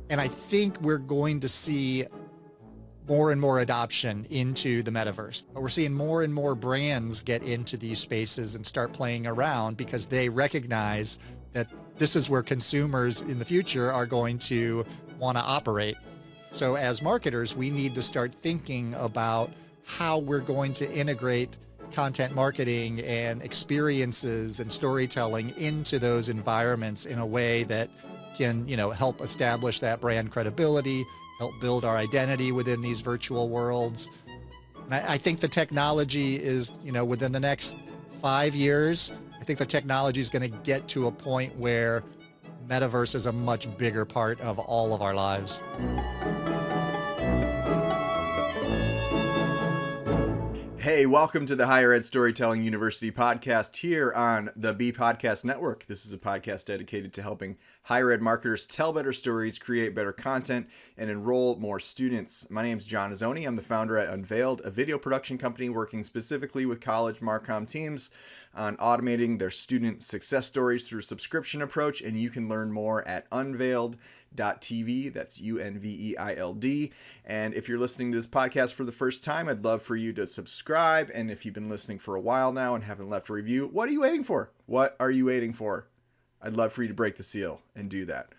And I think we're going to see more and more adoption into the metaverse. But we're seeing more and more brands get into these spaces and start playing around because they recognize that this is where consumers in the future are going to want to operate. So as marketers, we need to start thinking about how we're going to integrate content marketing and experiences and storytelling into those environments in a way that can, help establish that brand credibility, help build our identity within these virtual worlds. And I think the technology is, within the next 5 years, I think the technology is going to get to a point where metaverse is a much bigger part of all of our lives. Hey, welcome to the Higher Ed Storytelling University podcast here on the B Podcast Network. This is a podcast dedicated to helping higher ed marketers tell better stories, create better content, and enroll more students. My name is John Azzoni. I'm the founder at Unveiled, a video production company working specifically with college Marcom teams on automating their student success stories through a subscription approach, and you can learn more at unveiled.tv. That's UNVEILD. And if you're listening to this podcast for the first time, I'd love for you to subscribe. And if you've been listening for a while now and haven't left a review, what are you waiting for? What are you waiting for? I'd love for you to break the seal and do that.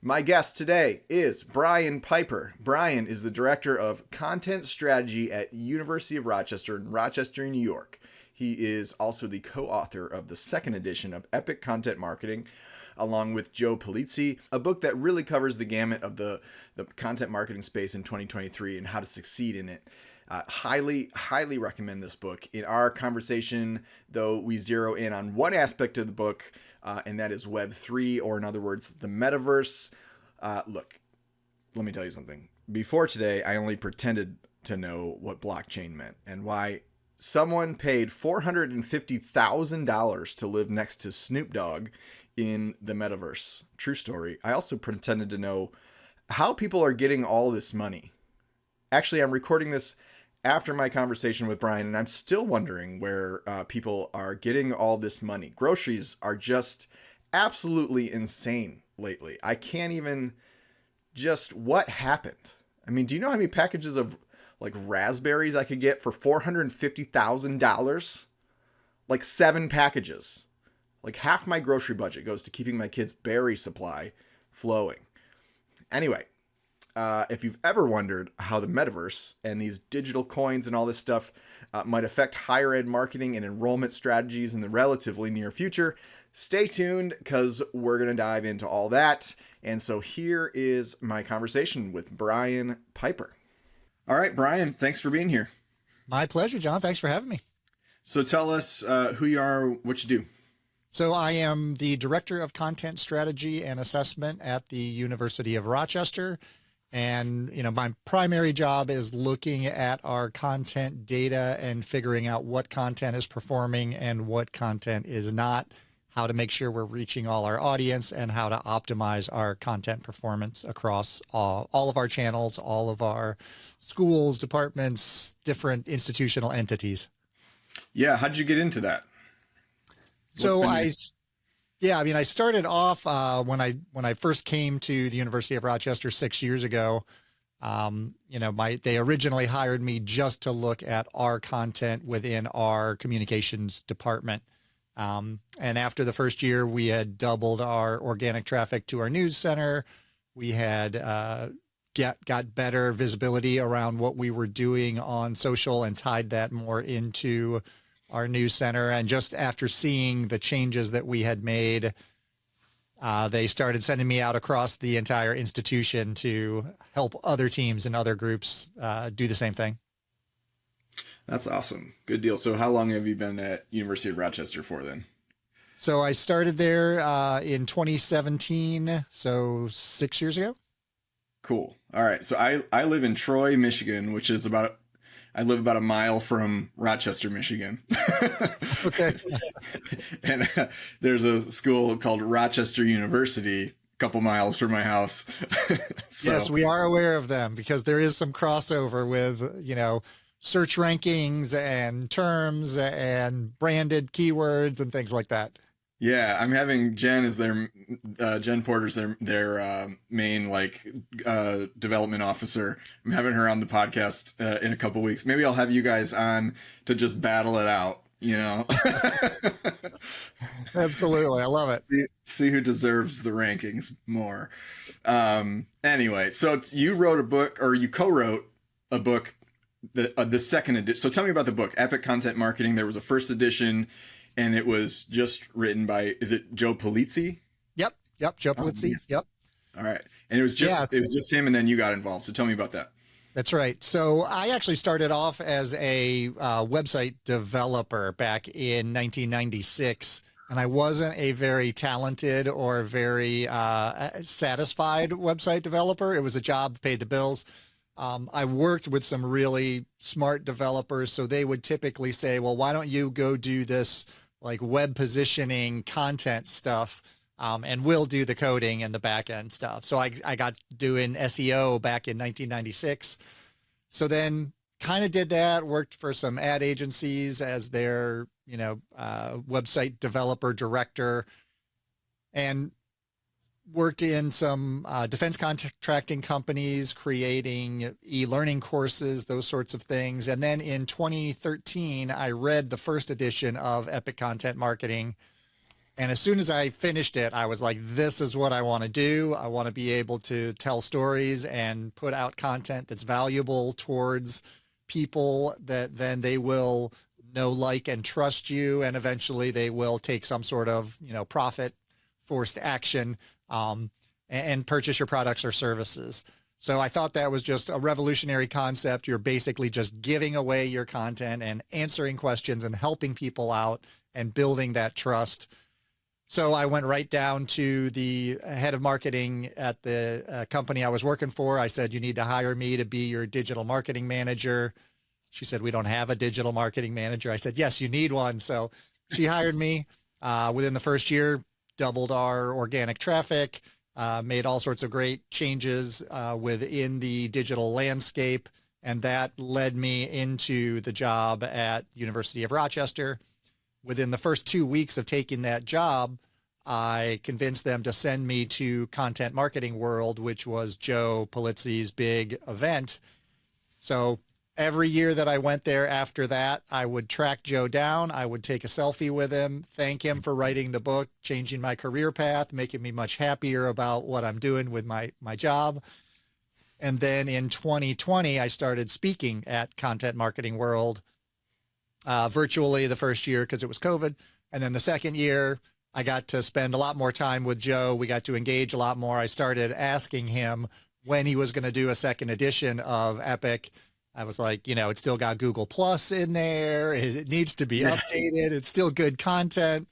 My guest today is Brian Piper. Brian is the Director of Content Strategy at University of Rochester in Rochester, New York. He is also the co-author of the second edition of Epic Content Marketing, along with Joe Polizzi, a book that really covers the gamut of the content marketing space in 2023 and how to succeed in it. Highly recommend this book. In our conversation, though, we zero in on one aspect of the book, and that is Web3, or in other words, the Metaverse. Look, let me tell you something. Before today, I only pretended to know what blockchain meant and why someone paid $450,000 to live next to Snoop Dogg in the Metaverse. True story. I also pretended to know how people are getting all this money. Actually, I'm recording this after my conversation with Brian, and I'm still wondering where people are getting all this money. Groceries are just absolutely insane lately. I can't even what happened? I mean, do you know how many packages of like raspberries I could get for $450,000? Like 7 packages. Like half my grocery budget goes to keeping my kids' berry supply flowing. Anyway, if you've ever wondered how the metaverse and these digital coins and all this stuff might affect higher ed marketing and enrollment strategies in the relatively near future, stay tuned because we're going to dive into all that. And so here is my conversation with Brian Piper. All right, Brian, thanks for being here. My pleasure, John. Thanks for having me. So tell us who you are, what you do. So I am the Director of Content Strategy and Assessment at the University of Rochester. And, my primary job is looking at our content data and figuring out what content is performing and what content is not, how to make sure we're reaching all our audience, and how to optimize our content performance across all of our channels, all of our schools, departments, different institutional entities. Yeah. How did you get into that? I started off when I first came to the University of Rochester 6 years ago. They originally hired me just to look at our content within our communications department. And after the first year, we had doubled our organic traffic to our news center. We had got better visibility around what we were doing on social and tied that more into our news center. And just after seeing the changes that we had made, they started sending me out across the entire institution to help other teams and other groups do the same thing. That's awesome. Good deal. So how long have you been at University of Rochester for then? So I started there in 2017, so 6 years ago. Cool. All right. So I live in Troy, Michigan, which is I live about a mile from Rochester, Michigan. Okay. And there's a school called Rochester University, a couple miles from my house. So, yes, we are aware of them because there is some crossover with, search rankings and terms and branded keywords and things like that. Yeah, I'm having Jen as their Jen Porter's their main development officer. I'm having her on the podcast in a couple weeks. Maybe I'll have you guys on to just battle it out. You know, Absolutely. I love it. see who deserves the rankings more. Anyway, so you wrote a book, or you co-wrote a book, the second edition. So tell me about the book, Epic Content Marketing. There was a first edition, and it was just written by, is it Joe Polizzi? Yep. Joe Oh, Polizzi. man. Yep. All right, and it was just it was just him, and then you got involved. So tell me about that. That's right. So I actually started off as a website developer back in 1996, and I wasn't a very talented or very satisfied website developer. It was a job, paid the bills. I worked with some really smart developers, so they would typically say, well, why don't you go do this like web positioning content stuff, and we'll do the coding and the back end stuff. So I got doing SEO back in 1996. So then kind of did that, worked for some ad agencies as their, website developer director, and worked in some defense contracting companies, creating e-learning courses, those sorts of things. And then in 2013, I read the first edition of Epic Content Marketing. And as soon as I finished it, I was like, this is what I want to do. I want to be able to tell stories and put out content that's valuable towards people that then they will know, like, and trust you. And eventually they will take some sort of, profit forced action, and purchase your products or services. So I thought that was just a revolutionary concept. You're basically just giving away your content and answering questions and helping people out and building that trust. So I went right down to the head of marketing at the company I was working for. I said, you need to hire me to be your digital marketing manager. She said, we don't have a digital marketing manager. I said, yes, you need one. So she hired me. Within the first year, doubled our organic traffic, made all sorts of great changes within the digital landscape. And that led me into the job at University of Rochester. Within the first 2 weeks of taking that job, I convinced them to send me to Content Marketing World, which was Joe Polizzi's big event. So every year that I went there after that, I would track Joe down. I would take a selfie with him, thank him for writing the book, changing my career path, making me much happier about what I'm doing with my job. And then in 2020, I started speaking at Content Marketing World, virtually the first year because it was COVID. And then the second year, I got to spend a lot more time with Joe. We got to engage a lot more. I started asking him when he was going to do a second edition of Epic. I was like, it's still got Google Plus in there. It needs to be updated. It's still good content.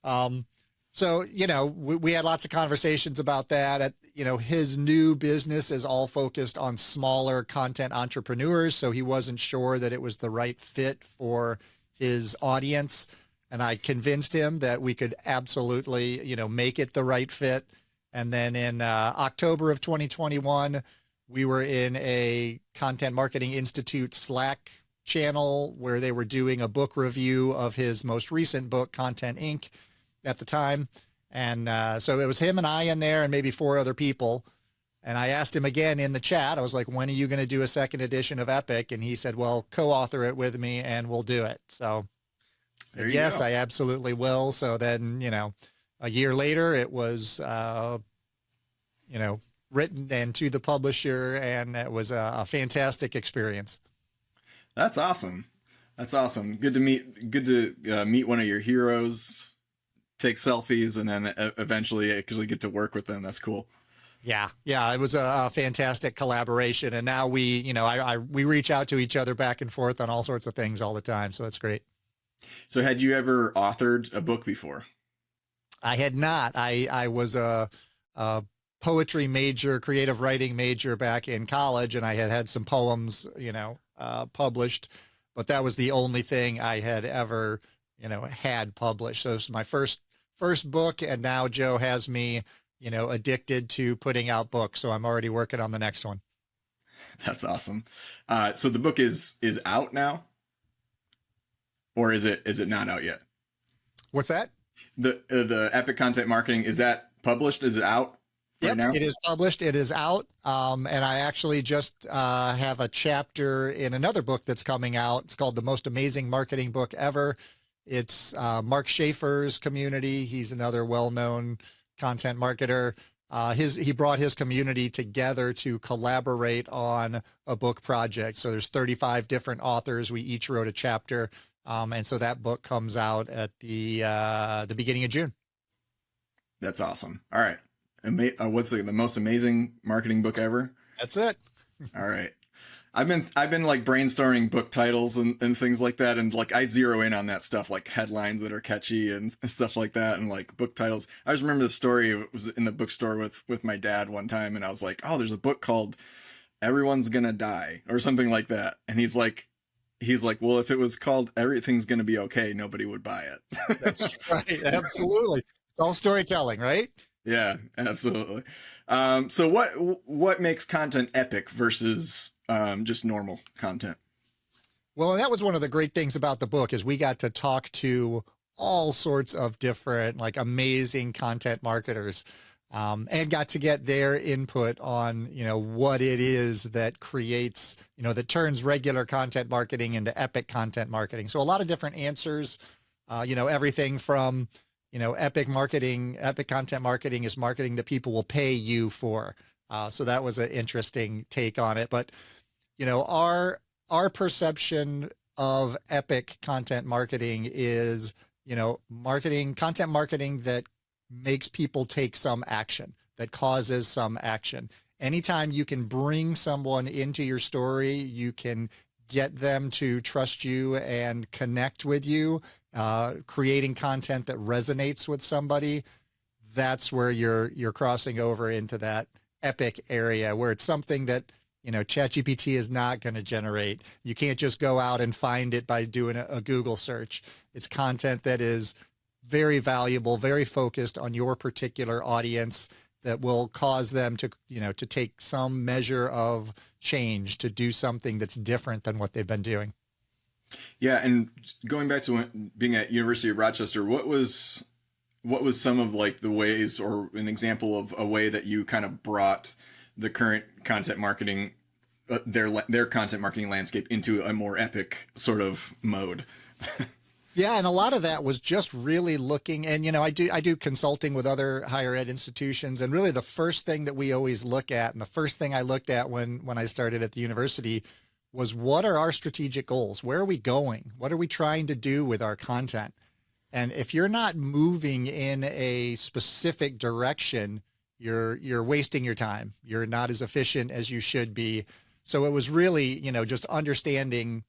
So, we had lots of conversations about that. His new business is all focused on smaller content entrepreneurs. So he wasn't sure that it was the right fit for his audience. And I convinced him that we could absolutely, make it the right fit. And then in October of 2021, we were in a Content Marketing Institute Slack channel where they were doing a book review of his most recent book, Content Inc. at the time. And so it was him and I in there and maybe 4 other people. And I asked him again in the chat, I was like, when are you going to do a second edition of Epic? And he said, well, co-author it with me and we'll do it. So I said, yes, go. I absolutely will. So then, a year later, it was, written and to the publisher, and it was a fantastic experience. That's awesome. That's awesome. Good to meet one of your heroes, take selfies, and then eventually actually get to work with them. That's cool. Yeah. It was a fantastic collaboration. And now we reach out to each other back and forth on all sorts of things all the time. So that's great. So had you ever authored a book before? I had not. I was a poetry major, creative writing major back in college, and I had some poems, published, but that was the only thing I had ever, had published. So it was my first book, and now Joe has me, addicted to putting out books. So I'm already working on the next one. That's awesome. So the book is out now, or is it not out yet? What's that? The Epic Content Marketing, is that published? Is it out right Yep, now? it is published. It is out. And I actually just have a chapter in another book that's coming out. It's called The Most Amazing Marketing Book Ever. It's Mark Schaefer's community. He's another well-known content marketer. He brought his community together to collaborate on a book project. So there's 35 different authors. We each wrote a chapter. And so that book comes out at the beginning of June. That's awesome. All right. What's the most amazing marketing book ever? That's it. All right. I've been like brainstorming book titles and things like that. And like I zero in on that stuff, like headlines that are catchy and stuff like that. And like book titles. I just remember the story. It was in the bookstore with my dad one time. And I was like, oh, there's a book called Everyone's Gonna Die or something like that. And he's like, well, if it was called Everything's Gonna Be Okay, nobody would buy it. That's right. Absolutely. It's all storytelling, right? Yeah, absolutely. So what makes content epic versus just normal content? Well, and that was one of the great things about the book is we got to talk to all sorts of different, like amazing content marketers, and got to get their input on, what it is that creates, that turns regular content marketing into epic content marketing. So a lot of different answers, everything from, epic content marketing is marketing that people will pay you for. So that was an interesting take on it. But, our perception of epic content marketing is, content marketing that makes people take some action, that causes some action. Anytime you can bring someone into your story, you can get them to trust you and connect with you, creating content that resonates with somebody. That's where you're crossing over into that epic area where it's something that, ChatGPT is not going to generate. You can't just go out and find it by doing a Google search. It's content that is very valuable, very focused on your particular audience that will cause them to, to take some measure of change, to do something that's different than what they've been doing. Yeah. And going back to being at University of Rochester, what was some of like the ways or an example of a way that you kind of brought the current content marketing, their content marketing landscape into a more epic sort of mode? Yeah, and a lot of that was just really looking, and I do consulting with other higher ed institutions, and really the first thing that we always look at, and the first thing I looked at when I started at the university was, what are our strategic goals? Where are we going? What are we trying to do with our content? And if you're not moving in a specific direction, you're wasting your time. You're not as efficient as you should be. So it was really, just understanding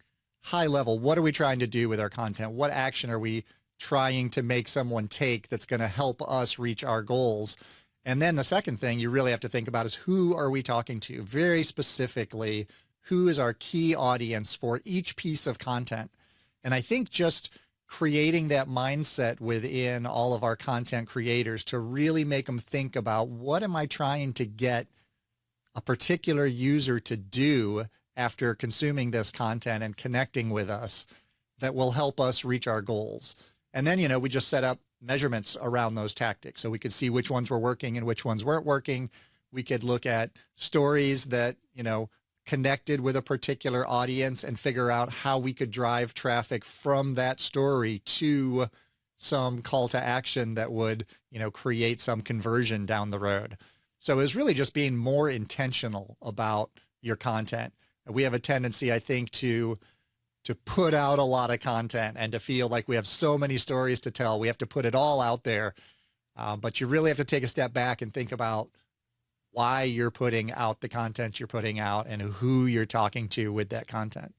high level, what are we trying to do with our content? What action are we trying to make someone take that's going to help us reach our goals? And then the second thing you really have to think about is, who are we talking to? Very specifically, who is our key audience for each piece of content? And I think just creating that mindset within all of our content creators to really make them think about, what am I trying to get a particular user to do after consuming this content and connecting with us, that will help us reach our goals. And then, we just set up measurements around those tactics so we could see which ones were working and which ones weren't working. We could look at stories that, connected with a particular audience and figure out how we could drive traffic from that story to some call to action that would, create some conversion down the road. So it was really just being more intentional about your content. We have a tendency, I think, to put out a lot of content and to feel like we have so many stories to tell. We have to put it all out there. But you really have to take a step back and think about why you're putting out the content you're putting out and who you're talking to with that content.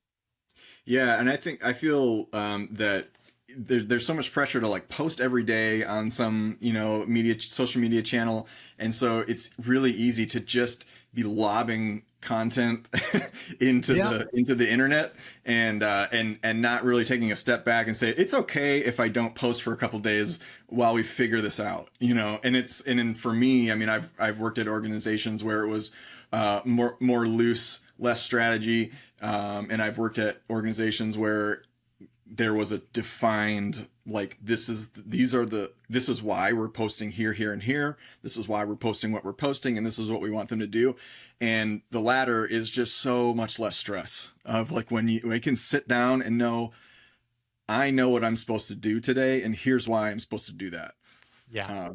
Yeah. And I feel that there's so much pressure to like post every day on some, social media channel. And so it's really easy to just be lobbing content into the internet and not really taking a step back and say, it's okay if I don't post for a couple days while we figure this out, and for me, I mean, I've worked at organizations where it was more loose, less strategy. And I've worked at organizations where there was a defined, like, this is why we're posting here, here, and here. This is why we're posting what we're posting, and this is what we want them to do. And the latter is just so much less stress of like when you can sit down and know, I know what I'm supposed to do today, and here's why I'm supposed to do that. Yeah,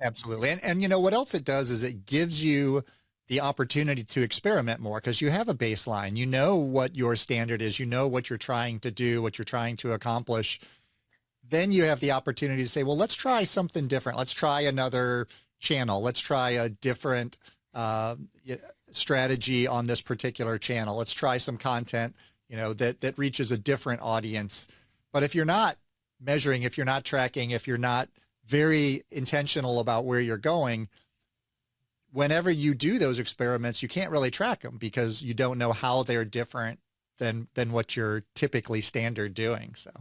absolutely. And you know what else it does is it gives you the opportunity to experiment more, because you have a baseline. You know what your standard is. You know what you're trying to do, what you're trying to accomplish. Then you have the opportunity to say, well, let's try something different. Let's try another channel. Let's try a different strategy on this particular channel. Let's try some content, that reaches a different audience. But if you're not measuring, if you're not tracking, if you're not very intentional about where you're going, whenever you do those experiments, you can't really track them because you don't know how they're different than what you're typically standard doing. So,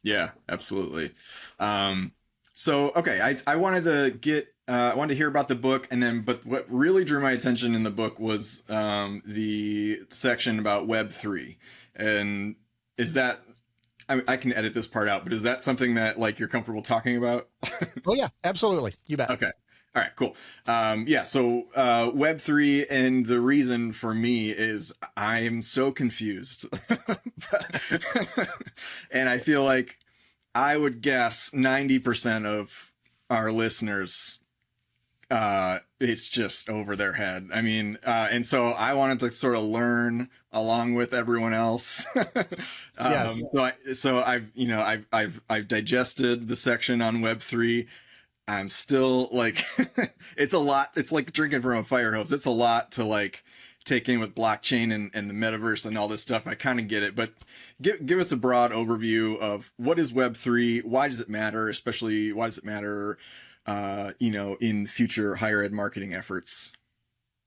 yeah, absolutely. So, okay, I wanted to hear about the book, but what really drew my attention in the book was the section about Web3. And is that, I can edit this part out, but is that something that like you're comfortable talking about? Oh yeah, absolutely. You bet. Okay. All right, cool. So Web3, and the reason for me is I am so confused. And I feel like I would guess 90% of our listeners, it's just over their head. I mean, and so I wanted to sort of learn along with everyone else. Yes. So I've digested the section on Web3. I'm still like, it's a lot. It's like drinking from a fire hose. It's a lot to like take in with blockchain and the metaverse and all this stuff. I kind of get it, but give us a broad overview of what is Web3? Why does it matter? Especially why does it matter, in future higher ed marketing efforts?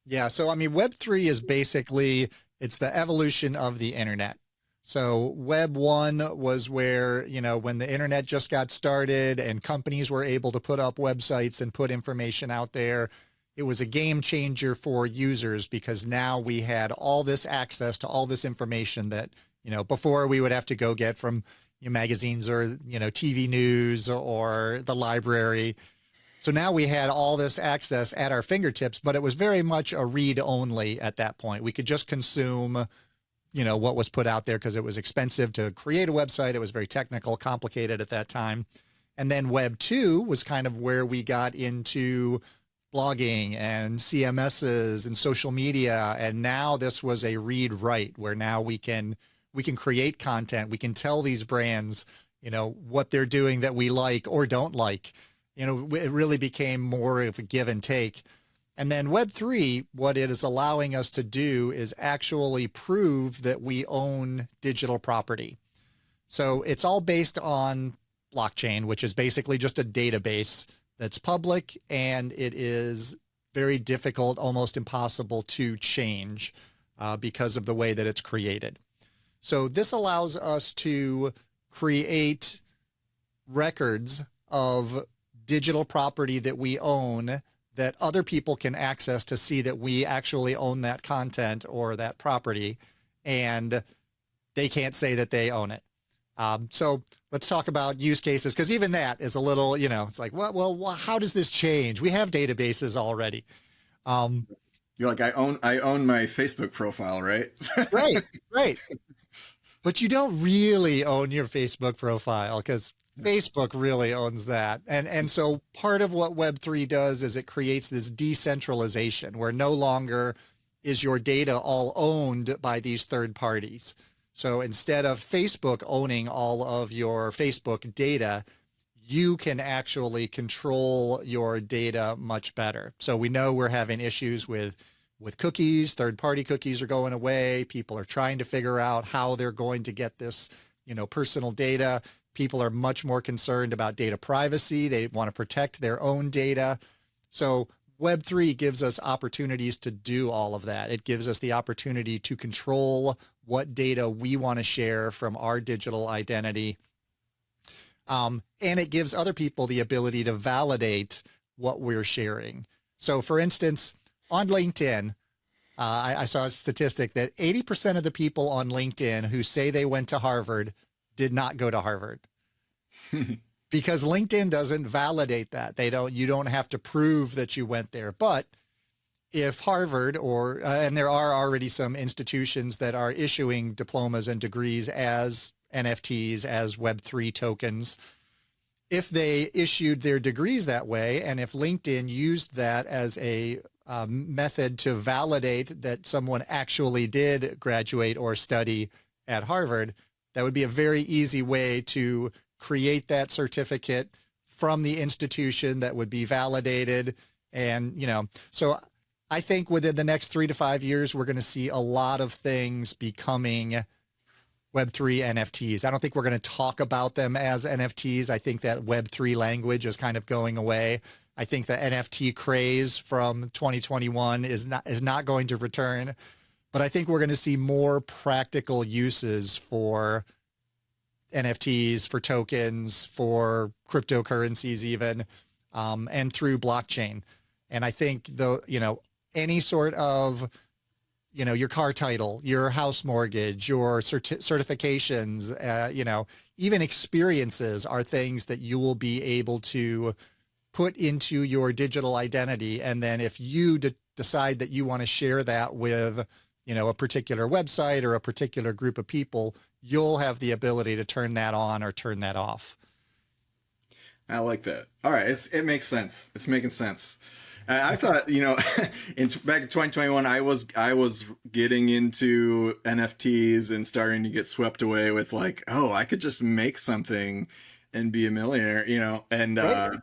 Yeah. So, I mean, Web3 is basically, it's the evolution of the internet. So Web 1 was where, when the internet just got started and companies were able to put up websites and put information out there, it was a game changer for users because now we had all this access to all this information that, before we would have to go get from magazines or, TV news or the library. So now we had all this access at our fingertips, but it was very much a read only at that point. We could just consume what was put out there because it was expensive to create a website. It was very technical, complicated at that time. And then Web 2 was kind of where we got into blogging and CMSs and social media. And now this was a read write, where now we can create content. We can tell these brands, what they're doing that we like or don't like. It really became more of a give and take. And then Web3, what it is allowing us to do is actually prove that we own digital property. So it's all based on blockchain, which is basically just a database that's public, and it is very difficult, almost impossible to change because of the way that it's created. So this allows us to create records of digital property that we own that other people can access to see that we actually own that content or that property, and they can't say that they own it. So let's talk about use cases, because even that is a little, it's like, well, how does this change? We have databases already. You're like, I own my Facebook profile, right? Right. But you don't really own your Facebook profile because Facebook really owns that. And so part of what Web3 does is it creates this decentralization where no longer is your data all owned by these third parties. So instead of Facebook owning all of your Facebook data, you can actually control your data much better. So we know we're having issues with cookies. Third-party cookies are going away. People are trying to figure out how they're going to get this, personal data. People are much more concerned about data privacy. They want to protect their own data. So Web3 gives us opportunities to do all of that. It gives us the opportunity to control what data we want to share from our digital identity. And it gives other people the ability to validate what we're sharing. So for instance, on LinkedIn, I saw a statistic that 80% of the people on LinkedIn who say they went to Harvard did not go to Harvard. Because LinkedIn doesn't validate that. You don't have to prove that you went there. But if Harvard and there are already some institutions that are issuing diplomas and degrees as NFTs, as Web3 tokens, if they issued their degrees that way, and if LinkedIn used that as a method to validate that someone actually did graduate or study at Harvard, that would be a very easy way to create that certificate from the institution that would be validated. And, so I think within the next 3 to 5 years, we're going to see a lot of things becoming Web3 NFTs. I don't think we're going to talk about them as NFTs. I think that Web3 language is kind of going away. I think the NFT craze from 2021 is not going to return, but I think we're going to see more practical uses for NFTs, for tokens, for cryptocurrencies even, and through blockchain. And I think any sort of, your car title, your house mortgage, your certifications, even experiences are things that you will be able to put into your digital identity. And then if you decide that you want to share that with, a particular website or a particular group of people, you'll have the ability to turn that on or turn that off. I like that. All right. It makes sense. It's making sense. I thought, back in 2021, I was getting into NFTs and starting to get swept away with like, oh, I could just make something and be a millionaire, and, Right.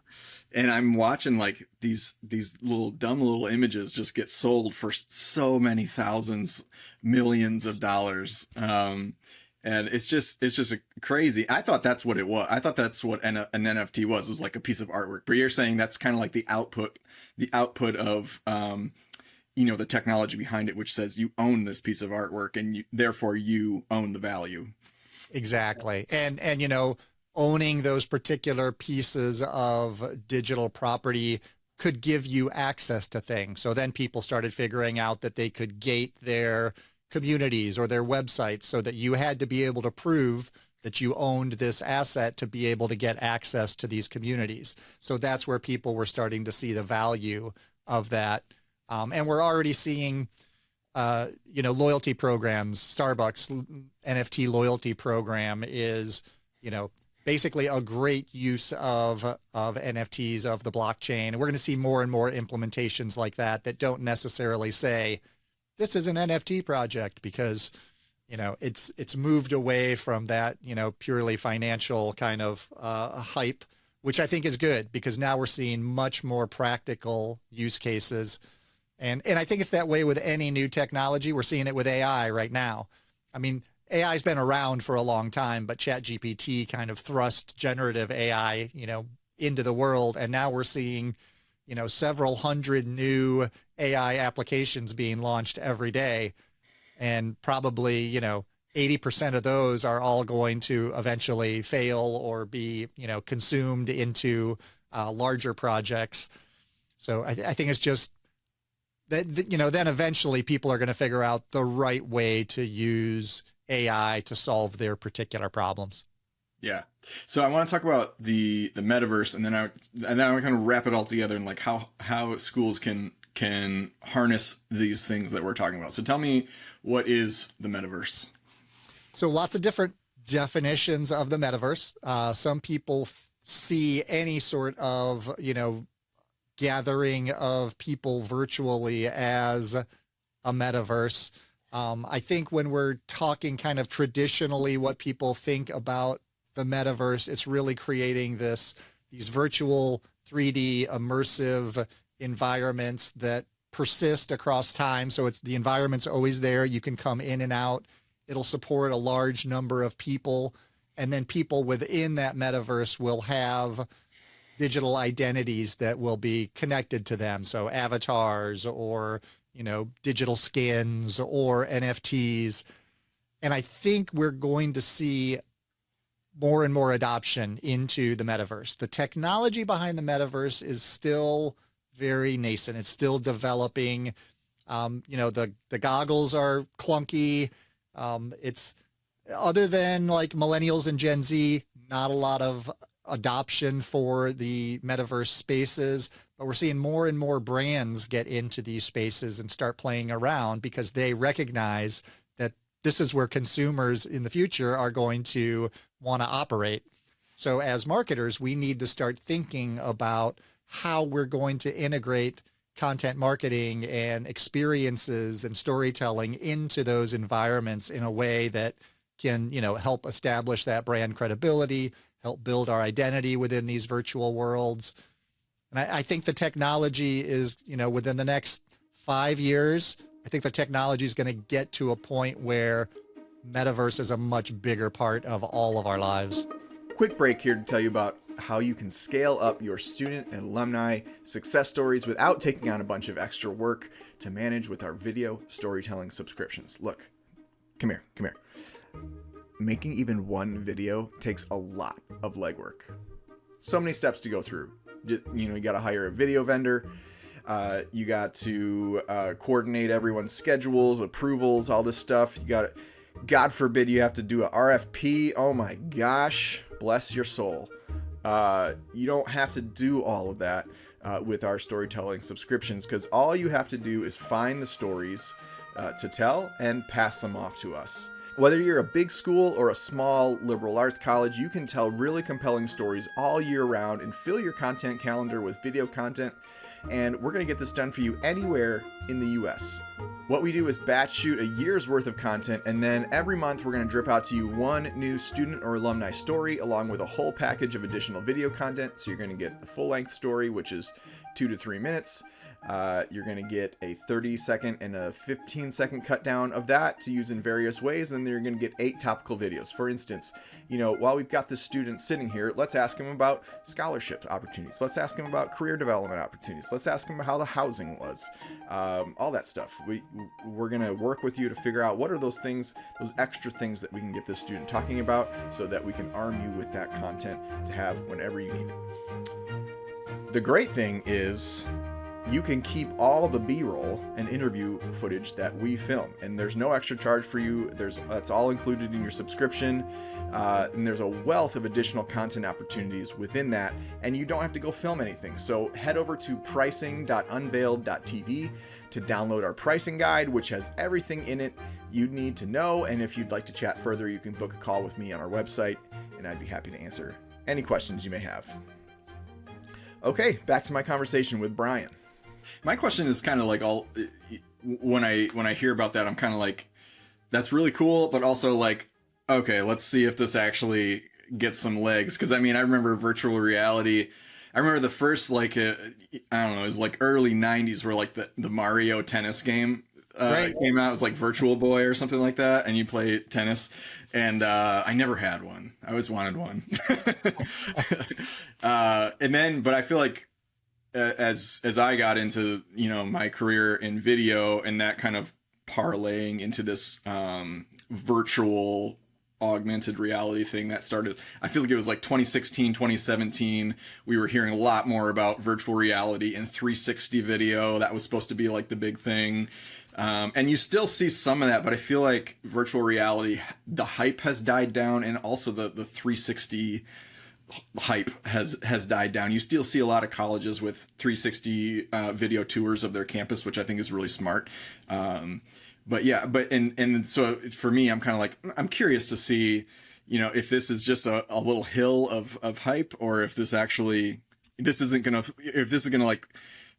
And I'm watching like these dumb little images just get sold for so many thousands, millions of dollars. And it's just crazy. I thought that's what it was. I thought that's what an NFT was like a piece of artwork. But you're saying that's kind of like the output of, the technology behind it, which says you own this piece of artwork and therefore you own the value. Exactly. And owning those particular pieces of digital property could give you access to things. So then people started figuring out that they could gate their communities or their websites so that you had to be able to prove that you owned this asset to be able to get access to these communities. So that's where people were starting to see the value of that. And we're already seeing, loyalty programs. Starbucks NFT loyalty program is, basically a great use of NFTs, of the blockchain. And we're going to see more and more implementations like that don't necessarily say, this is an NFT project, because, it's moved away from that, purely financial kind of hype, which I think is good, because now we're seeing much more practical use cases. And I think it's that way with any new technology. We're seeing it with AI right now. I mean, AI's been around for a long time, but ChatGPT kind of thrust generative AI, into the world. And now we're seeing, several hundred new AI applications being launched every day. And probably, 80% of those are all going to eventually fail or be, consumed into larger projects. So I think it's just that, then eventually people are going to figure out the right way to use AI to solve their particular problems. Yeah. So I want to talk about the metaverse, and then I kind of wrap it all together and like how schools can harness these things that we're talking about. So tell me, what is the metaverse? So lots of different definitions of the metaverse. Some people see any sort of, gathering of people virtually as a metaverse. I think when we're talking kind of traditionally what people think about the metaverse, it's really creating these virtual 3D immersive environments that persist across time. So the environment's always there. You can come in and out. It'll support a large number of people. And then people within that metaverse will have digital identities that will be connected to them. So avatars or digital skins or NFTs. And I think we're going to see more and more adoption into the metaverse. The technology behind the metaverse is still very nascent. It's still developing. The goggles are clunky. Other than like millennials and Gen Z, not a lot of adoption for the metaverse spaces, but we're seeing more and more brands get into these spaces and start playing around because they recognize that this is where consumers in the future are going to want to operate. So as marketers, we need to start thinking about how we're going to integrate content marketing and experiences and storytelling into those environments in a way that can, help establish that brand credibility, help build our identity within these virtual worlds. And I think the technology is, within the next 5 years, I think the technology is going to get to a point where metaverse is a much bigger part of all of our lives. Quick break here to tell you about how you can scale up your student and alumni success stories without taking on a bunch of extra work to manage with our video storytelling subscriptions. Look, come here. Making even one video takes a lot of legwork. So many steps to go through. You got to hire a video vendor. You got to coordinate everyone's schedules, approvals, all this stuff. God forbid you have to do a RFP. Oh my gosh, bless your soul. You don't have to do all of that with our storytelling subscriptions, because all you have to do is find the stories to tell and pass them off to us. Whether you're a big school or a small liberal arts college, you can tell really compelling stories all year round and fill your content calendar with video content. And we're going to get this done for you anywhere in the US. What we do is batch shoot a year's worth of content, and then every month we're going to drip out to you one new student or alumni story along with a whole package of additional video content. So you're going to get a full-length story, which is 2 to 3 minutes. You're going to get a 30-second and a 15-second cut down of that to use in various ways. And then you're going to get 8 topical videos. For instance, while we've got this student sitting here, let's ask him about scholarship opportunities. Let's ask him about career development opportunities. Let's ask him how the housing was, all that stuff. We're going to work with you to figure out what are those things, those extra things that we can get this student talking about so that we can arm you with that content to have whenever you need it. The great thing is, you can keep all the B-roll and interview footage that we film, and there's no extra charge for you. That's all included in your subscription, and there's a wealth of additional content opportunities within that, and you don't have to go film anything. So head over to pricing.unveiled.tv to download our pricing guide, which has everything in it you'd need to know. And if you'd like to chat further, you can book a call with me on our website, and I'd be happy to answer any questions you may have. Okay, back to my conversation with Brian. My question is kind of like when I hear about that, I'm kind of like, that's really cool, but also like, okay, let's see if this actually gets some legs. Because I remember virtual reality. I remember the first I don't know, it was like early '90s where like the Mario tennis game came out. It was like Virtual Boy or something like that, and you play tennis. And I never had one. I always wanted one. But I feel like, as I got into my career in video and that kind of parlaying into this virtual augmented reality thing that started, I feel like it was like 2016, 2017, we were hearing a lot more about virtual reality and 360 video. That was supposed to be like the big thing. And you still see some of that, but I feel like virtual reality, the hype has died down, and also the 360 hype has died down. You still see a lot of colleges with 360 video tours of their campus, which I think is really smart. So for me, I'm kind of like, I'm curious to see, if this is just a little hill of hype, or if this is gonna like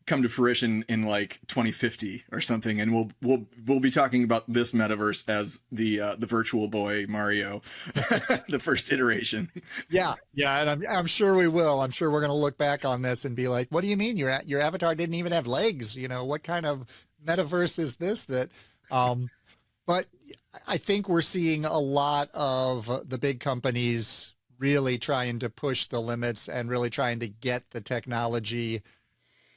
come to fruition in like 2050 or something, and we'll be talking about this metaverse as the Virtual Boy Mario, the first iteration. Yeah, and I'm sure we will. I'm sure we're going to look back on this and be like, "What do you mean your avatar didn't even have legs? What kind of metaverse is this?" But I think we're seeing a lot of the big companies really trying to push the limits and really trying to get the technology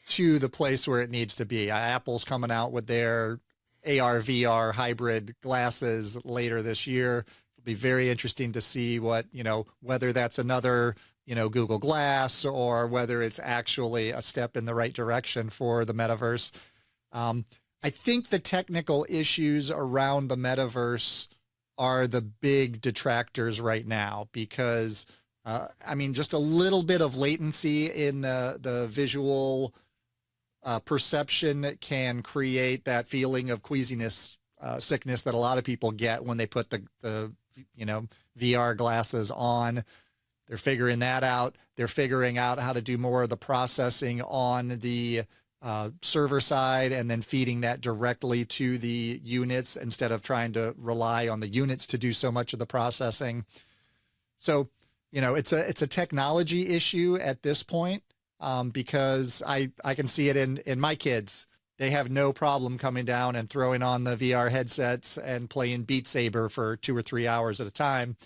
to the place where it needs to be. Apple's coming out with their AR, VR hybrid glasses later this year. It'll be very interesting to see whether that's another, Google Glass, or whether it's actually a step in the right direction for the metaverse. I think the technical issues around the metaverse are the big detractors right now because, I mean, just a little bit of latency in the visual perception can create that feeling of queasiness, sickness that a lot of people get when they put the VR glasses on. They're figuring that out. They're figuring out how to do more of the processing on the server side and then feeding that directly to the units instead of trying to rely on the units to do so much of the processing. So, it's a technology issue at this point, because I can see it in my kids. They have no problem coming down and throwing on the VR headsets and playing Beat Saber for 2 or 3 hours at a time.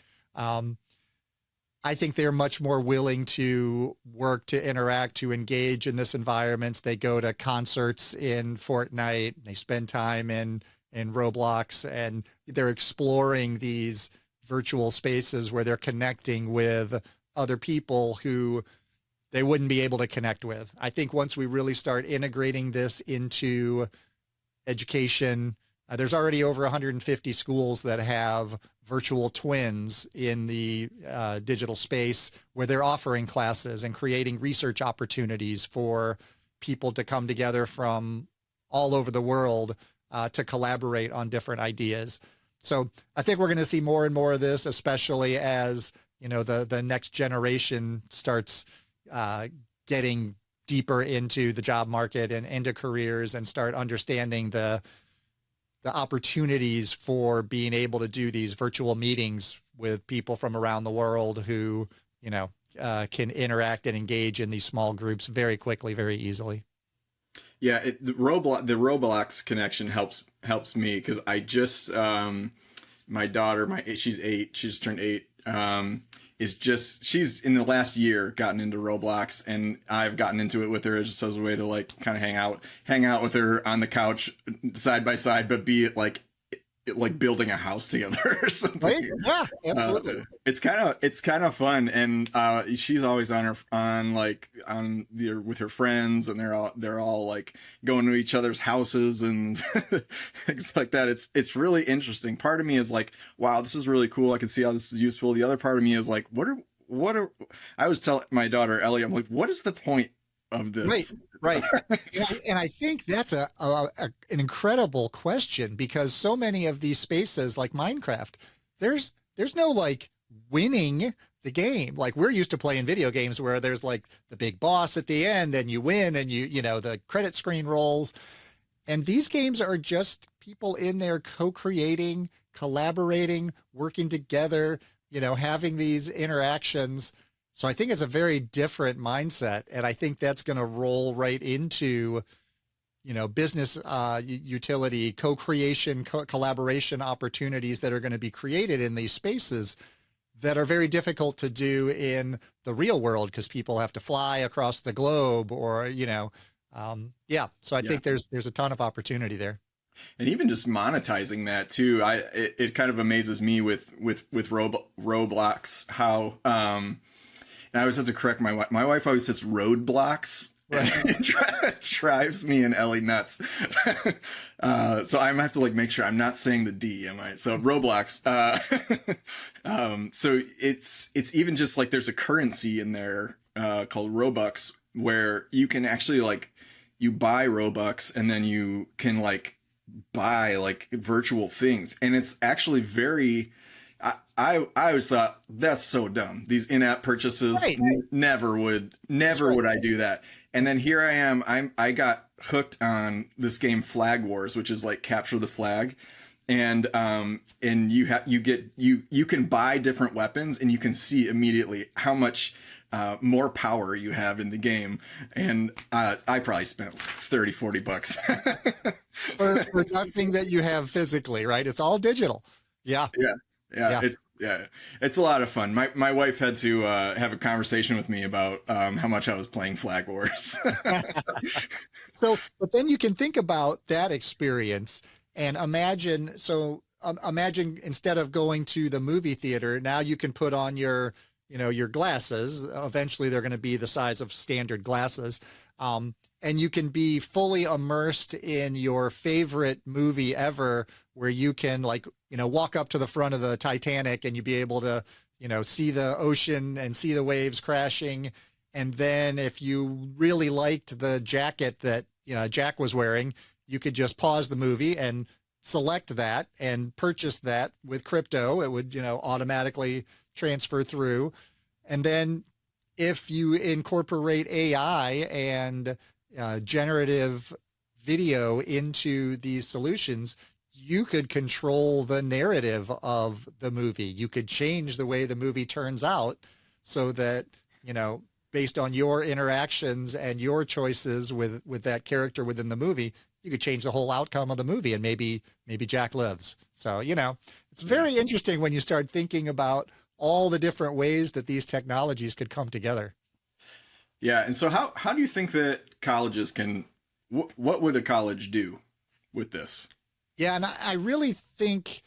I think they're much more willing to work, to interact, to engage in this environment. They go to concerts in Fortnite. They spend time in Roblox, and they're exploring these virtual spaces where they're connecting with other people who they wouldn't be able to connect with. I think once we really start integrating this into education, there's already over 150 schools that have virtual twins in the digital space where they're offering classes and creating research opportunities for people to come together from all over the world to collaborate on different ideas. So I think we're going to see more and more of this, especially as, the next generation starts getting deeper into the job market and into careers and start understanding the opportunities for being able to do these virtual meetings with people from around the world who, can interact and engage in these small groups very quickly, very easily. Yeah, the Roblox connection helps me because I just my daughter, she's 8, she just turned 8. She's in the last year gotten into Roblox, and I've gotten into it with her just as a way to like kind of hang out with her on the couch side by side, but be it like building a house together or something. Right? Yeah, absolutely. It's kind of fun, and she's always with her friends, and they're all like going to each other's houses and things like that. It's really interesting. Part of me is like, wow, this is really cool. I can see how this is useful. The other part of me is like, what are I always tell my daughter Ellie, I'm like, what is the point of this? Right. And I think that's an incredible question, because so many of these spaces like Minecraft, there's no like winning the game. Like we're used to playing video games where there's like the big boss at the end and you win and the credit screen rolls. And these games are just people in there co-creating, collaborating, working together, having these interactions. So I think it's a very different mindset. And I think that's going to roll right into, business utility, co-creation, collaboration opportunities that are going to be created in these spaces that are very difficult to do in the real world because people have to fly across the globe or, So I think there's a ton of opportunity there. And even just monetizing that too, it kind of amazes me with Roblox how, and I always have to correct my wife. My wife always says roadblocks. Right. It drives me and Ellie nuts. So I'm gonna have to like make sure I'm not saying the D, am I? So Roblox. So it's even just like there's a currency in there called Robux where you can actually like you buy Robux and then you can like buy like virtual things, and it's actually very. I always thought that's so dumb. These in-app purchases, right. Never would I do that. And then here I am. I got hooked on this game Flag Wars, which is like capture the flag, and you can buy different weapons, and you can see immediately how much more power you have in the game. And I probably spent $30-$40 for nothing that you have physically, right? It's all digital. Yeah. It's a lot of fun. My wife had to have a conversation with me about how much I was playing Flag Wars. But then you can think about that experience and imagine instead of going to the movie theater, now you can put on your your glasses. Eventually, they're going to be the size of standard glasses. And you can be fully immersed in your favorite movie ever, where you can walk up to the front of the Titanic and you be able to, see the ocean and see the waves crashing. And then if you really liked the jacket that, Jack was wearing, you could just pause the movie and select that and purchase that with crypto. It would, automatically transfer through. And then if you incorporate AI and generative video into these solutions, you could control the narrative of the movie. You could change the way the movie turns out so that, based on your interactions and your choices with that character within the movie, you could change the whole outcome of the movie, and maybe Jack lives. So, it's very interesting when you start thinking about all the different ways that these technologies could come together. Yeah. And so how do you think that colleges can, what would a college do with this? Yeah. And I really think,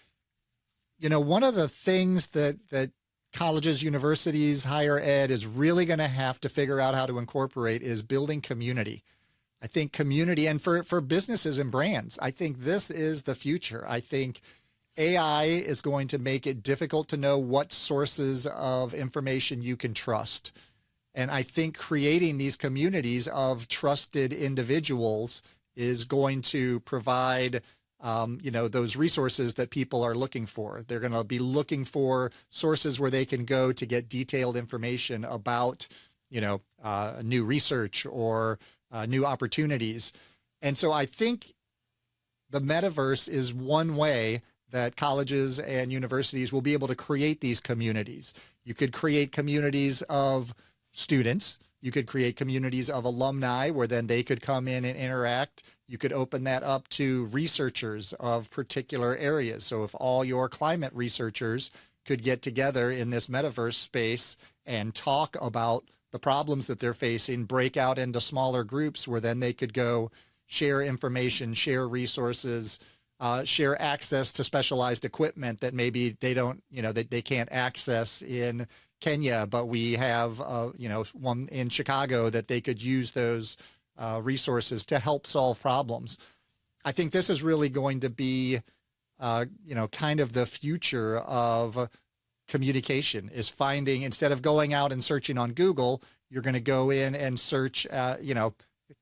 one of the things that colleges, universities, higher ed is really going to have to figure out how to incorporate is building community. I think community, and for businesses and brands, I think this is the future. I think AI is going to make it difficult to know what sources of information you can trust. And I think creating these communities of trusted individuals is going to provide, those resources that people are looking for. They're going to be looking for sources where they can go to get detailed information about, new research or new opportunities. And so I think the metaverse is one way that colleges and universities will be able to create these communities. You could create communities of students. You could create communities of alumni where then they could come in and interact. You could open that up to researchers of particular areas. So if all your climate researchers could get together in this metaverse space and talk about the problems that they're facing, break out into smaller groups where then they could go share information, share resources, share access to specialized equipment that maybe they don't, that they can't access in Kenya, but we have, one in Chicago that they could use those resources to help solve problems. I think this is really going to be, kind of the future of communication, is finding, instead of going out and searching on Google, you're going to go in and search,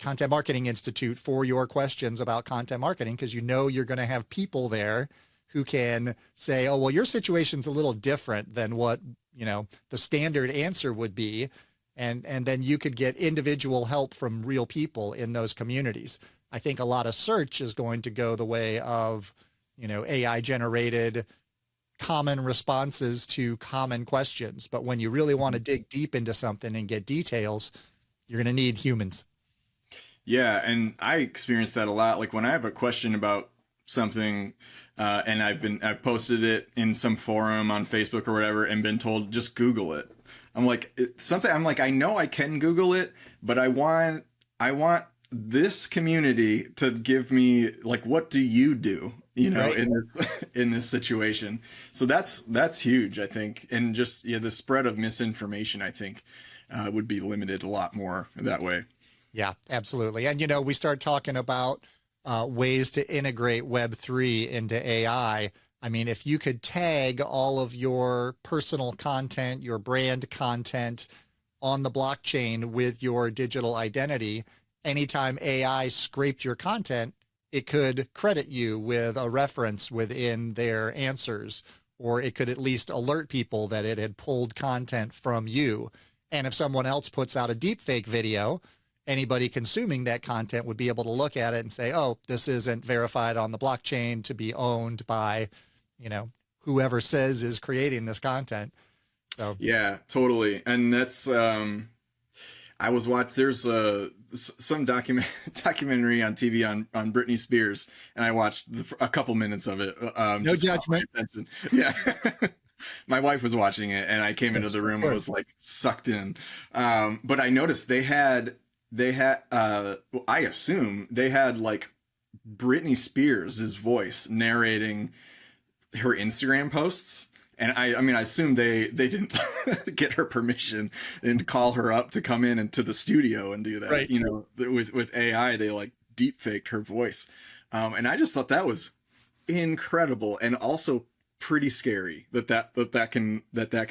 Content Marketing Institute for your questions about content marketing, because you're going to have people there who can say, oh, well, your situation's a little different than what, the standard answer would be. And then you could get individual help from real people in those communities. I think a lot of search is going to go the way of, AI generated common responses to common questions. But when you really want to dig deep into something and get details, you're going to need humans. Yeah, and I experienced that a lot. Like when I have a question about something, and I've posted it in some forum on Facebook or whatever, and been told just Google it. I'm like, I know I can Google it, but I want this community to give me, like, what do you do? Right. in this situation. So that's huge, I think, and just the spread of misinformation, I think, would be limited a lot more that way. Yeah, absolutely. And, we start talking about ways to integrate Web3 into AI. I mean, if you could tag all of your personal content, your brand content on the blockchain with your digital identity, anytime AI scraped your content, it could credit you with a reference within their answers, or it could at least alert people that it had pulled content from you. And if someone else puts out a deepfake video, anybody consuming that content would be able to look at it and say, oh, this isn't verified on the blockchain to be owned by, whoever says is creating this content. So yeah, totally. And that's, I was watching, there's some documentary on TV on Britney Spears, and I watched a couple minutes of it. No judgment. Yeah. My wife was watching it, and I came into the room and was like sucked in. But I noticed they had I assume they had like Britney Spears' voice narrating her Instagram posts. And I mean, I assume they didn't get her permission and call her up to come in into the studio and do that. Right. You know, with AI, they like deep faked her voice. And I just thought that was incredible and also pretty scary that can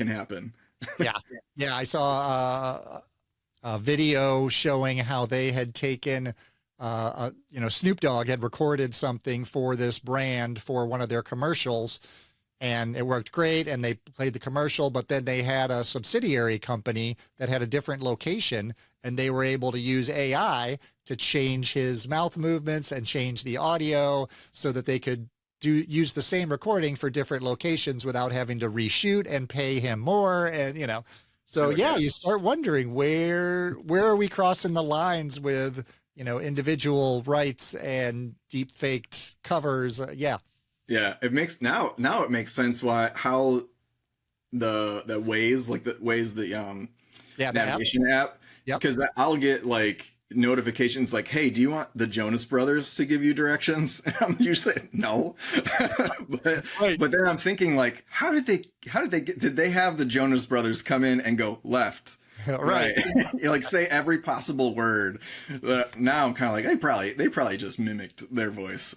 happen. Yeah. Yeah. I saw a video showing how they had taken, Snoop Dogg had recorded something for this brand for one of their commercials, and it worked great. And they played the commercial, but then they had a subsidiary company that had a different location, and they were able to use AI to change his mouth movements and change the audio so that they could use the same recording for different locations without having to reshoot and pay him more. And, so yeah, you start wondering where are we crossing the lines with, individual rights and deep faked covers. Yeah. Yeah. It makes now it makes sense how the Waze, the navigation app. Yep. Because I'll get like notifications like, hey, do you want the Jonas Brothers to give you directions? And I'm usually no. But then I'm thinking like, did they have the Jonas Brothers come in and go left? Right. Like say every possible word. Now I'm kind of like, they probably just mimicked their voice.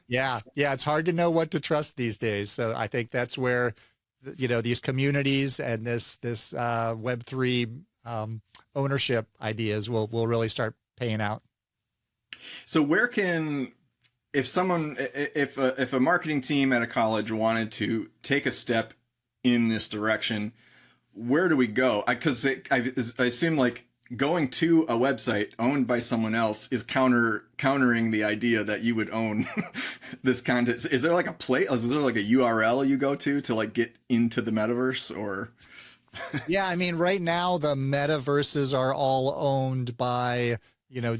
Yeah. It's hard to know what to trust these days. So I think that's where, these communities and this Web3 ownership ideas will really start paying out. So where can, if a marketing team at a college wanted to take a step in this direction, where do we go? Because I assume like going to a website owned by someone else is countering the idea that you would own this content. Is there like a URL you go to like get into the metaverse or? Yeah, I mean, right now the metaverses are all owned by,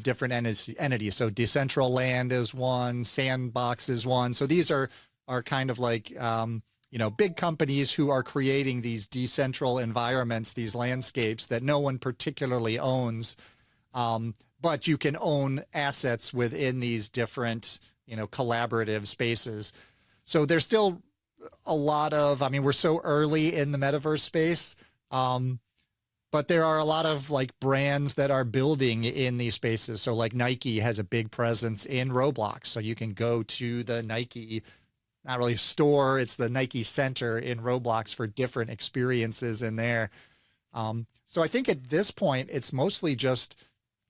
different entities. So Decentraland is one, Sandbox is one. So these are kind of like, big companies who are creating these decentral environments, these landscapes that no one particularly owns. But you can own assets within these different, collaborative spaces. So there's still a lot of, we're so early in the metaverse space. But there are a lot of like brands that are building in these spaces. So like Nike has a big presence in Roblox. So you can go to the Nike, not really store, it's the Nike Center in Roblox for different experiences in there. So I think at this point, it's mostly just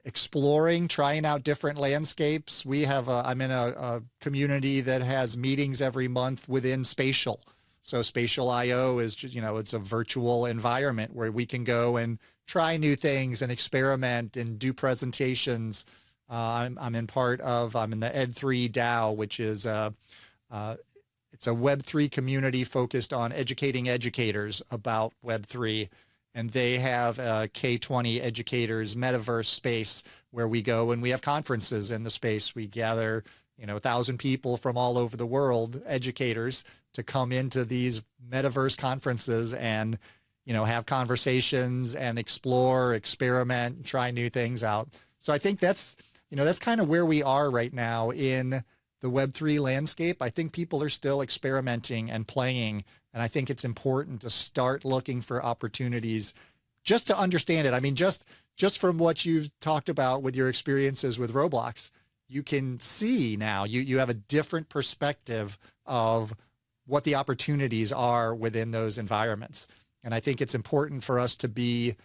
exploring, trying out different landscapes. I'm in a community that has meetings every month within Spatial. So Spatial IO is just, it's a virtual environment where we can go and try new things and experiment and do presentations. I'm in the Ed3 DAO, which is it's a Web3 community focused on educating educators about Web3. And they have a K20 educators metaverse space where we go and we have conferences in the space. We gather, 1,000 people from all over the world, educators, to come into these metaverse conferences and, have conversations and explore, experiment, try new things out. So I think that's kind of where we are right now in the Web3 landscape. I think people are still experimenting and playing. And I think it's important to start looking for opportunities just to understand it. I mean, just from what you've talked about with your experiences with Roblox, you can see now you have a different perspective of what the opportunities are within those environments. And I think it's important for us to be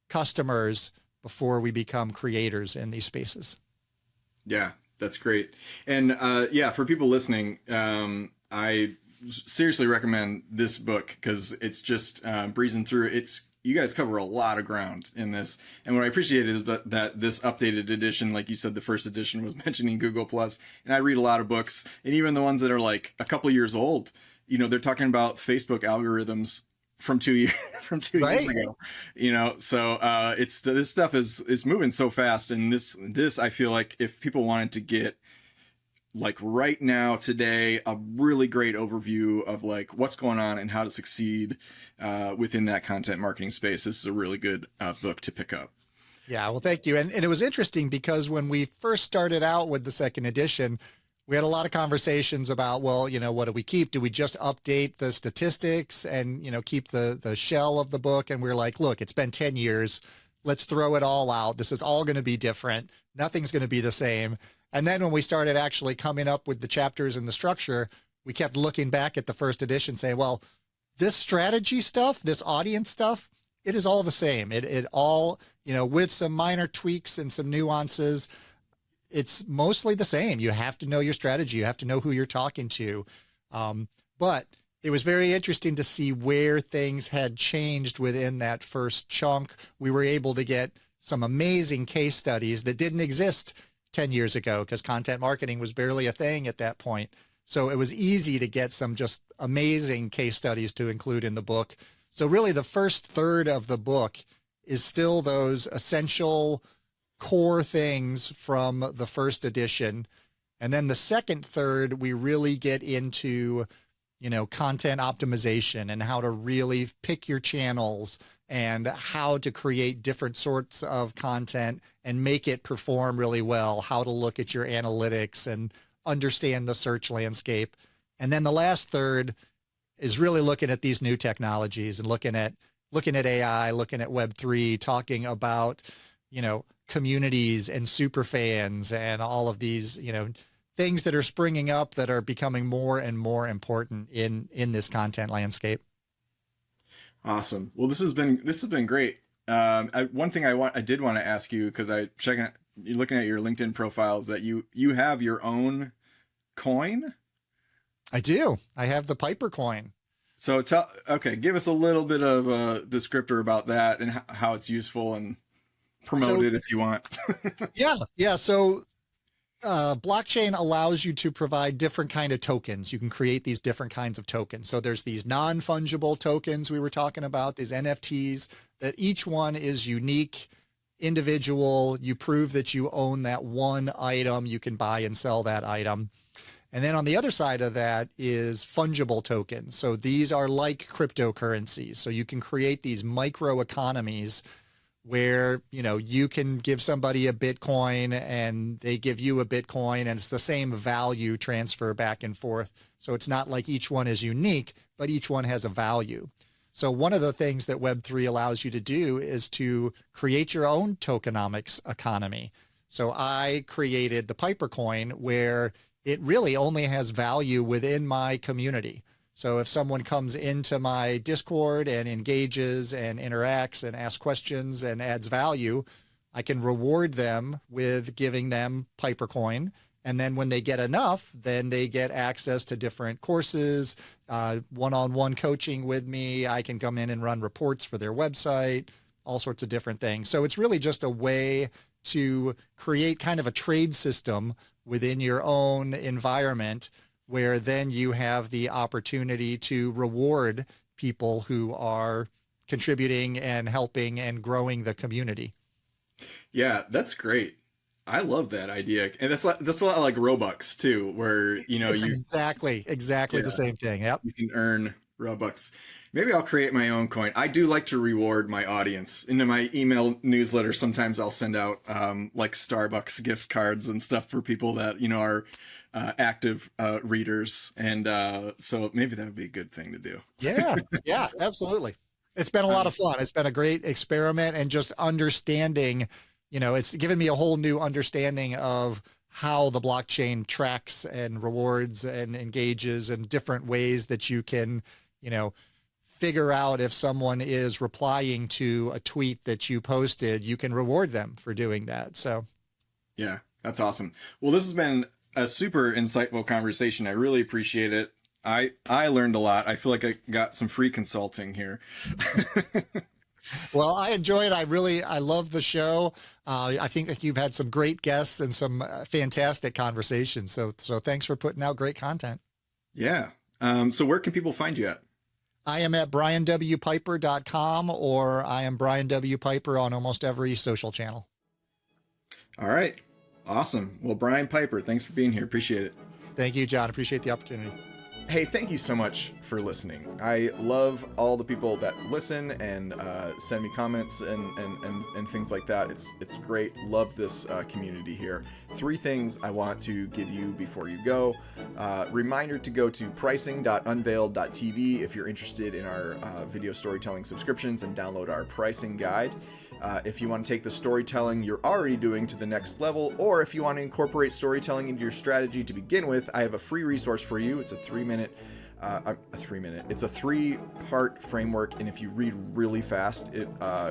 customers before we become creators in these spaces. Yeah, that's great. And for people listening, I seriously recommend this book because it's just breezing through. You guys cover a lot of ground in this. And what I appreciate is that this updated edition, like you said, the first edition was mentioning Google Plus. And I read a lot of books, and even the ones that are like a couple years old, they're talking about Facebook algorithms from 2 years ago, so this stuff is moving so fast. And this, I feel like if people wanted to get like right now, today, a really great overview of like what's going on and how to succeed within that content marketing space, this is a really good book to pick up. Yeah, well, thank you. And it was interesting because when we first started out with the second edition, we had a lot of conversations about, well, what do we keep? Do we just update the statistics and, keep the shell of the book? And we're like, look, it's been 10 years. Let's throw it all out. This is all going to be different. Nothing's going to be the same. And then when we started actually coming up with the chapters and the structure, we kept looking back at the first edition saying, well, this strategy stuff, this audience stuff, it is all the same. It all, with some minor tweaks and some nuances, it's mostly the same. You have to know your strategy. You have to know who you're talking to. But it was very interesting to see where things had changed within that first chunk. We were able to get some amazing case studies that didn't exist 10 years ago because content marketing was barely a thing at that point. So it was easy to get some just amazing case studies to include in the book. So really the first third of the book is still those essential core things from the first edition. And then the second third, we really get into, content optimization and how to really pick your channels and how to create different sorts of content and make it perform really well, how to look at your analytics and understand the search landscape. And then the last third is really looking at these new technologies and looking at AI, looking at Web3, talking about, communities and super fans and all of these, things that are springing up that are becoming more and more important in this content landscape. Awesome. Well, this has been great. One thing I did want to ask you, because you're looking at your LinkedIn profiles, that you have your own coin. I do. I have the Piper coin. So give us a little bit of a descriptor about that and how it's useful, and promote it if you want. Yeah. So blockchain allows you to provide different kind of tokens. You can create these different kinds of tokens. So there's these non-fungible tokens we were talking about, these NFTs, that each one is unique, individual. You prove that you own that one item. You can buy and sell that item. And then on the other side of that is fungible tokens. So these are like cryptocurrencies. So you can create these micro economies where, you can give somebody a Bitcoin and they give you a Bitcoin, and it's the same value transfer back and forth. So it's not like each one is unique, but each one has a value. So one of the things that Web3 allows you to do is to create your own tokenomics economy. So I created the Piper coin where it really only has value within my community. So if someone comes into my Discord and engages and interacts and asks questions and adds value, I can reward them with giving them Piper coin. And then when they get enough, then they get access to different courses, one-on-one coaching with me. I can come in and run reports for their website, all sorts of different things. So it's really just a way to create kind of a trade system within your own environment, where then you have the opportunity to reward people who are contributing and helping and growing the community. Yeah, that's great. I love that idea. And that's a lot like Robux too, where, it's exactly the same thing. Yep. You can earn Robux. Maybe I'll create my own coin. I do like to reward my audience. Into my email newsletter, sometimes I'll send out like Starbucks gift cards and stuff for people that, are active readers. And so maybe that would be a good thing to do. Yeah, absolutely. It's been a lot of fun. It's been a great experiment, and just understanding, it's given me a whole new understanding of how the blockchain tracks and rewards and engages, and different ways that you can, figure out if someone is replying to a tweet that you posted, you can reward them for doing that. So yeah, that's awesome. Well, this has been a super insightful conversation. I really appreciate it. I learned a lot. I feel like I got some free consulting here. Well, I enjoy it. I love the show. I think that you've had some great guests and some fantastic conversations. So thanks for putting out great content. Yeah. So where can people find you at? I am at brianwpiper.com, or I am Brian W. Piper on almost every social channel. All right. Awesome. Well, Brian Piper, thanks for being here. Appreciate it. Thank you, John. Appreciate the opportunity. Hey, thank you so much for listening. I love all the people that listen and send me comments and things like that. It's great. Love this community here. 3 things I want to give you before you go. Reminder to go to pricing.unveiled.tv if you're interested in our video storytelling subscriptions and download our pricing guide. If you want to take the storytelling you're already doing to the next level, or if you want to incorporate storytelling into your strategy to begin with, I have a free resource for you. It's a 3-minute, it's a 3-part framework, and if you read really fast, it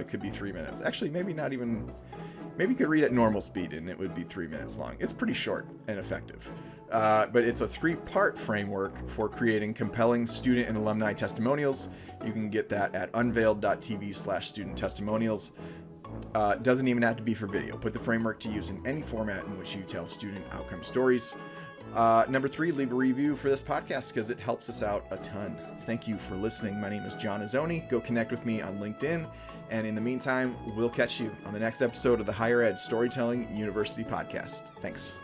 could be 3 minutes. Actually, maybe you could read at normal speed and it would be 3 minutes long. It's pretty short and effective. But it's a 3-part framework for creating compelling student and alumni testimonials. You can get that at unveiled.tv/student testimonials. Doesn't even have to be for video. Put the framework to use in any format in which you tell student outcome stories. Number 3, leave a review for this podcast because it helps us out a ton. Thank you for listening. My name is John Azzoni. Go connect with me on LinkedIn. And in the meantime, we'll catch you on the next episode of the Higher Ed Storytelling University Podcast. Thanks.